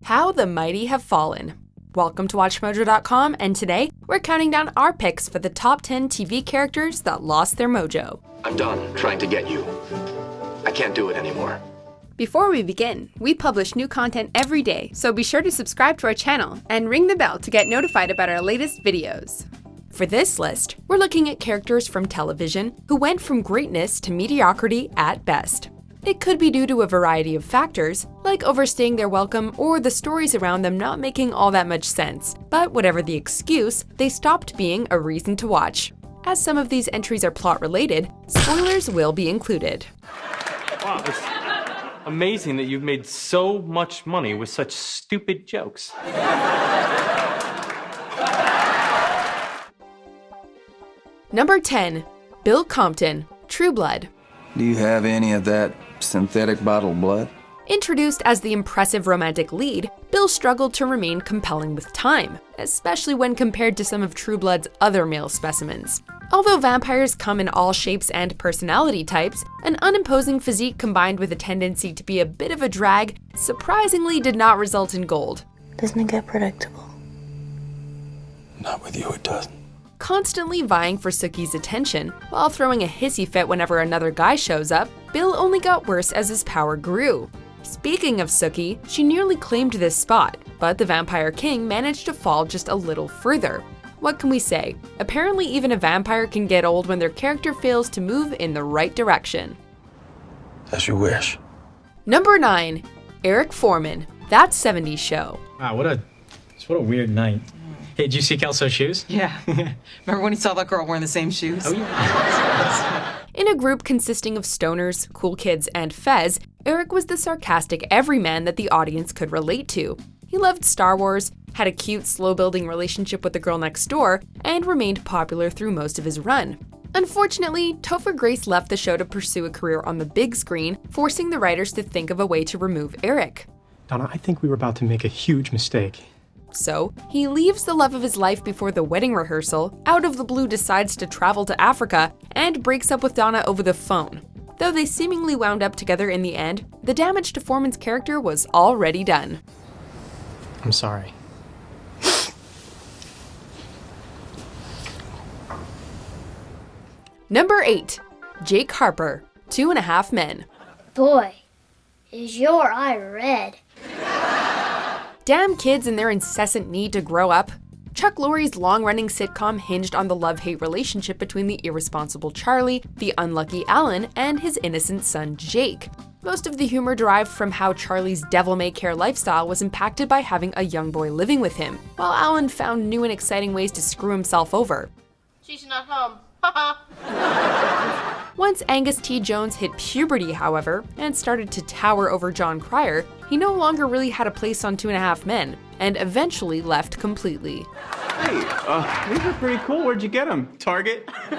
How the Mighty Have Fallen. Welcome to WatchMojo.com, and today we're counting down our picks for the top 10 TV characters that lost their mojo. I'm done trying to get you. I can't do it anymore. Before we begin, we publish new content every day, so be sure to subscribe to our channel and ring the bell to get notified about our latest videos. For this list, we're looking at characters from television who went from greatness to mediocrity at best. It could be due to a variety of factors, like overstaying their welcome or the stories around them not making all that much sense, but whatever the excuse, they stopped being a reason to watch. As some of these entries are plot-related, spoilers will be included. Wow, it's amazing that you've made so much money with such stupid jokes. Number 10. Bill Compton, True Blood. Do you have any of that synthetic bottled blood? Introduced as the impressive romantic lead, Bill struggled to remain compelling with time, especially when compared to some of True Blood's other male specimens. Although vampires come in all shapes and personality types, an unimposing physique combined with a tendency to be a bit of a drag surprisingly did not result in gold. Doesn't it get predictable? Not with you, it doesn't. Constantly vying for Sookie's attention, while throwing a hissy fit whenever another guy shows up, Bill only got worse as his power grew. Speaking of Sookie, she nearly claimed this spot, but the Vampire King managed to fall just a little further. What can we say? Apparently even a vampire can get old when their character fails to move in the right direction. As you wish. Number 9. Eric Foreman, That 70s Show. Wow, what a weird night. Hey, did you see Kelso's shoes? Yeah. Remember when he saw that girl wearing the same shoes? Oh, yeah. In a group consisting of stoners, cool kids, and Fez, Eric was the sarcastic everyman that the audience could relate to. He loved Star Wars, had a cute, slow-building relationship with the girl next door, and remained popular through most of his run. Unfortunately, Topher Grace left the show to pursue a career on the big screen, forcing the writers to think of a way to remove Eric. Donna, I think we were about to make a huge mistake. So, he leaves the love of his life before the wedding rehearsal, out of the blue decides to travel to Africa, and breaks up with Donna over the phone. Though they seemingly wound up together in the end, the damage to Foreman's character was already done. I'm sorry. Number 8. Jake Harper, 2.5 Men. Boy, is your eye red. Damn kids and their incessant need to grow up. Chuck Lorre's long-running sitcom hinged on the love-hate relationship between the irresponsible Charlie, the unlucky Alan, and his innocent son Jake. Most of the humor derived from how Charlie's devil-may-care lifestyle was impacted by having a young boy living with him, while Alan found new and exciting ways to screw himself over. She's not home. Once Angus T. Jones hit puberty, however, and started to tower over John Cryer, he no longer really had a place on 2.5 Men, and eventually left completely. Hey, these are pretty cool. Where'd you get them? Target? You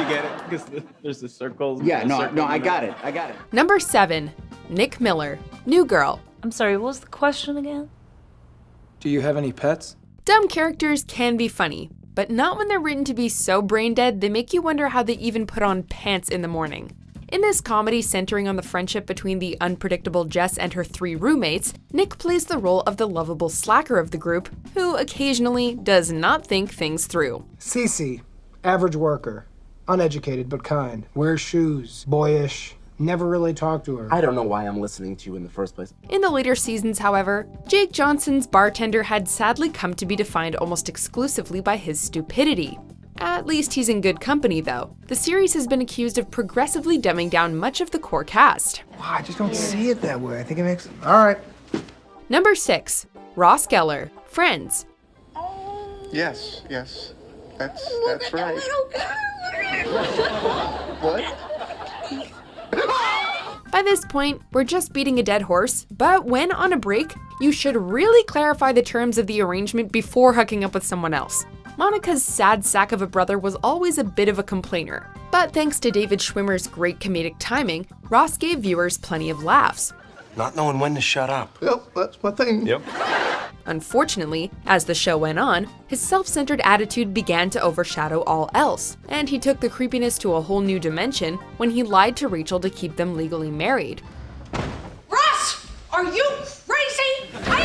get it? Because there's the circles. Yeah, no, I got it. Number 7. Nick Miller, New Girl. I'm sorry, what was the question again? Do you have any pets? Dumb characters can be funny, but not when they're written to be so brain-dead they make you wonder how they even put on pants in the morning. In this comedy centering on the friendship between the unpredictable Jess and her 3 roommates, Nick plays the role of the lovable slacker of the group, who occasionally does not think things through. Cece, average worker, uneducated but kind, wears shoes, boyish, never really talked to her. I don't know why I'm listening to you in the first place. In the later seasons, however, Jake Johnson's bartender had sadly come to be defined almost exclusively by his stupidity. At least he's in good company, though. The series has been accused of progressively dumbing down much of the core cast. Wow, I just don't see it that way. I think it makes... All right. Number 6. Ross Geller, Friends. Yes. That's right. What? By this point, we're just beating a dead horse, but when on a break, you should really clarify the terms of the arrangement before hooking up with someone else. Monica's sad sack of a brother was always a bit of a complainer, but thanks to David Schwimmer's great comedic timing, Ross gave viewers plenty of laughs. Not knowing when to shut up. Yep, that's my thing. Yep. Unfortunately, as the show went on, his self-centered attitude began to overshadow all else, and he took the creepiness to a whole new dimension when he lied to Rachel to keep them legally married. Ross! Are you crazy? I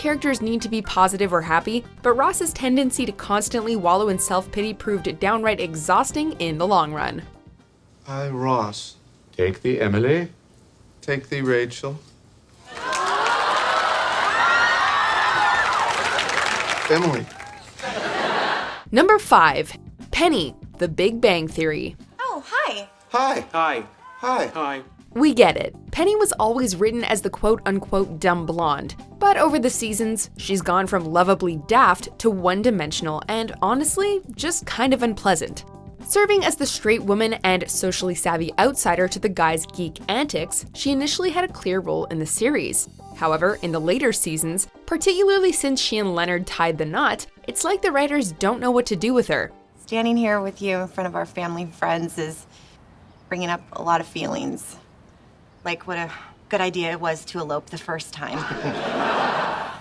characters need to be positive or happy, but Ross's tendency to constantly wallow in self-pity proved downright exhausting in the long run. Hi, Ross. Take the Emily. Take the Rachel. Emily. Number 5. Penny, The Big Bang Theory. Oh, hi. Hi. Hi. Hi. Hi. We get it. Penny was always written as the quote-unquote dumb blonde, but over the seasons, she's gone from lovably daft to one-dimensional and honestly, just kind of unpleasant. Serving as the straight woman and socially savvy outsider to the guy's geek antics, she initially had a clear role in the series. However, in the later seasons, particularly since she and Leonard tied the knot, it's like the writers don't know what to do with her. Standing here with you in front of our family and friends is bringing up a lot of feelings. Like what a good idea it was to elope the first time.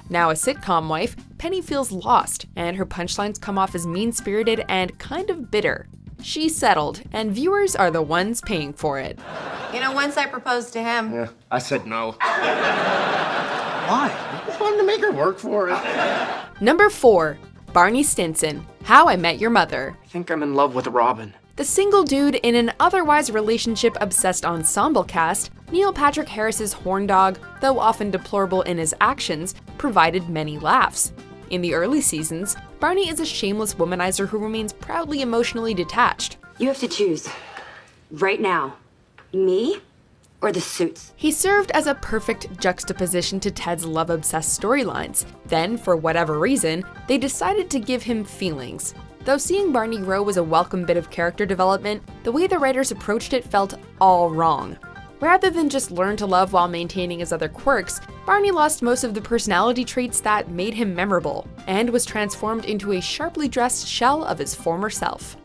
Now a sitcom wife, Penny feels lost, and her punchlines come off as mean-spirited and kind of bitter. She's settled, and viewers are the ones paying for it. You know, once I proposed to him. Yeah, I said no. Why? I just wanted to make her work for it. Number 4. Barney Stinson, How I Met Your Mother. I think I'm in love with Robin. The single dude in an otherwise relationship-obsessed ensemble cast, Neil Patrick Harris's horn dog, though often deplorable in his actions, provided many laughs. In the early seasons, Barney is a shameless womanizer who remains proudly emotionally detached. You have to choose. Right now. Me or the suits? He served as a perfect juxtaposition to Ted's love-obsessed storylines. Then, for whatever reason, they decided to give him feelings. Though seeing Barney grow was a welcome bit of character development, the way the writers approached it felt all wrong. Rather than just learn to love while maintaining his other quirks, Barney lost most of the personality traits that made him memorable, and was transformed into a sharply dressed shell of his former self.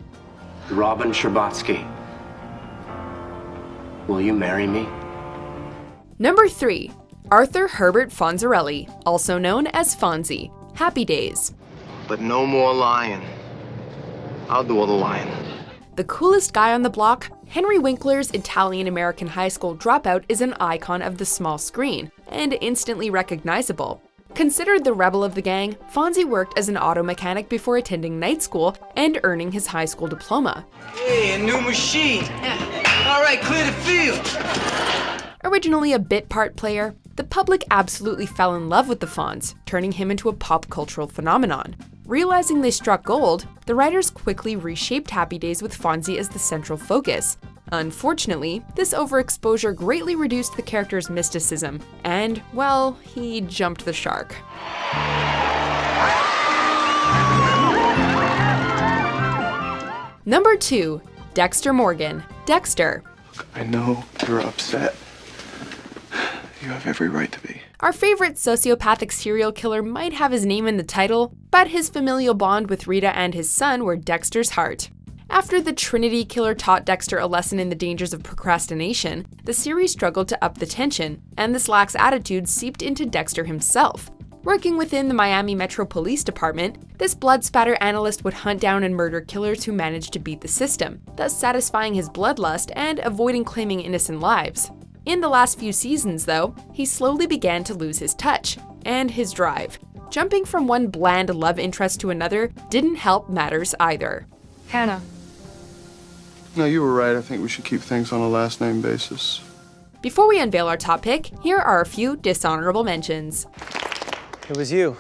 Robin Scherbatsky. Will you marry me? Number 3. Arthur Herbert Fonzarelli, also known as Fonzie, Happy Days. But no more lying. I'll do all the lying. The coolest guy on the block, Henry Winkler's Italian-American high school dropout is an icon of the small screen, and instantly recognizable. Considered the rebel of the gang, Fonzie worked as an auto mechanic before attending night school and earning his high school diploma. Hey, a new machine. All right, clear the field. Originally a bit part player, the public absolutely fell in love with the Fonz, turning him into a pop cultural phenomenon. Realizing they struck gold, the writers quickly reshaped Happy Days with Fonzie as the central focus. Unfortunately, this overexposure greatly reduced the character's mysticism, and, well, he jumped the shark. Number 2. Dexter Morgan, Dexter. Look, I know you're upset. You have every right to be. Our favorite sociopathic serial killer might have his name in the title, but his familial bond with Rita and his son were Dexter's heart. After the Trinity Killer taught Dexter a lesson in the dangers of procrastination, the series struggled to up the tension, and this lax attitude seeped into Dexter himself. Working within the Miami Metro Police Department, this blood spatter analyst would hunt down and murder killers who managed to beat the system, thus satisfying his bloodlust and avoiding claiming innocent lives. In the last few seasons, though, he slowly began to lose his touch and his drive. Jumping from one bland love interest to another didn't help matters either. Hannah. No, you were right. I think we should keep things on a last name basis. Before we unveil our top pick, here are a few dishonorable mentions. It was you.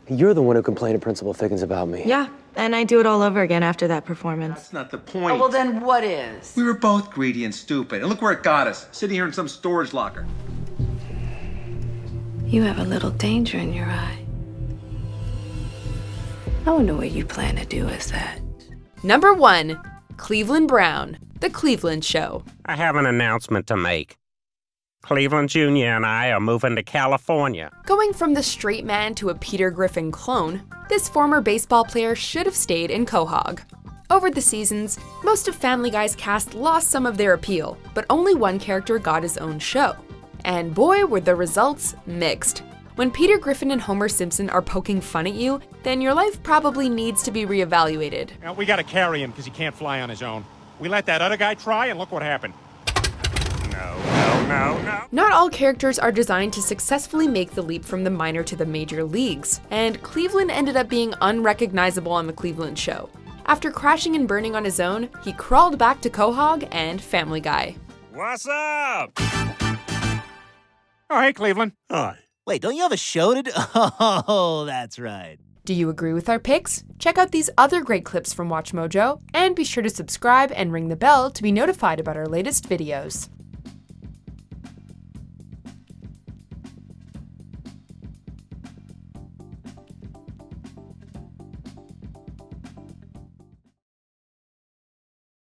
You're the one who complained to Principal Figgins about me. Yeah, and I do it all over again after that performance. That's not the point. Oh, well, then what is? We were both greedy and stupid, and look where it got us, sitting here in some storage locker. You have a little danger in your eye. I wonder what you plan to do with that. Number 1. Cleveland Brown, The Cleveland Show. I have an announcement to make. Cleveland Jr. and I are moving to California. Going from the straight man to a Peter Griffin clone, this former baseball player should have stayed in Quahog. Over the seasons, most of Family Guy's cast lost some of their appeal, but only one character got his own show. And boy, were the results mixed. When Peter Griffin and Homer Simpson are poking fun at you, then your life probably needs to be reevaluated. Now, we gotta carry him because he can't fly on his own. We let that other guy try and look what happened. No, no. Not all characters are designed to successfully make the leap from the minor to the major leagues, and Cleveland ended up being unrecognizable on The Cleveland Show. After crashing and burning on his own, he crawled back to Quahog and Family Guy. What's up? Oh, hey, Cleveland. Hi. Wait, don't you have a show to do? Oh, that's right. Do you agree with our picks? Check out these other great clips from WatchMojo, and be sure to subscribe and ring the bell to be notified about our latest videos.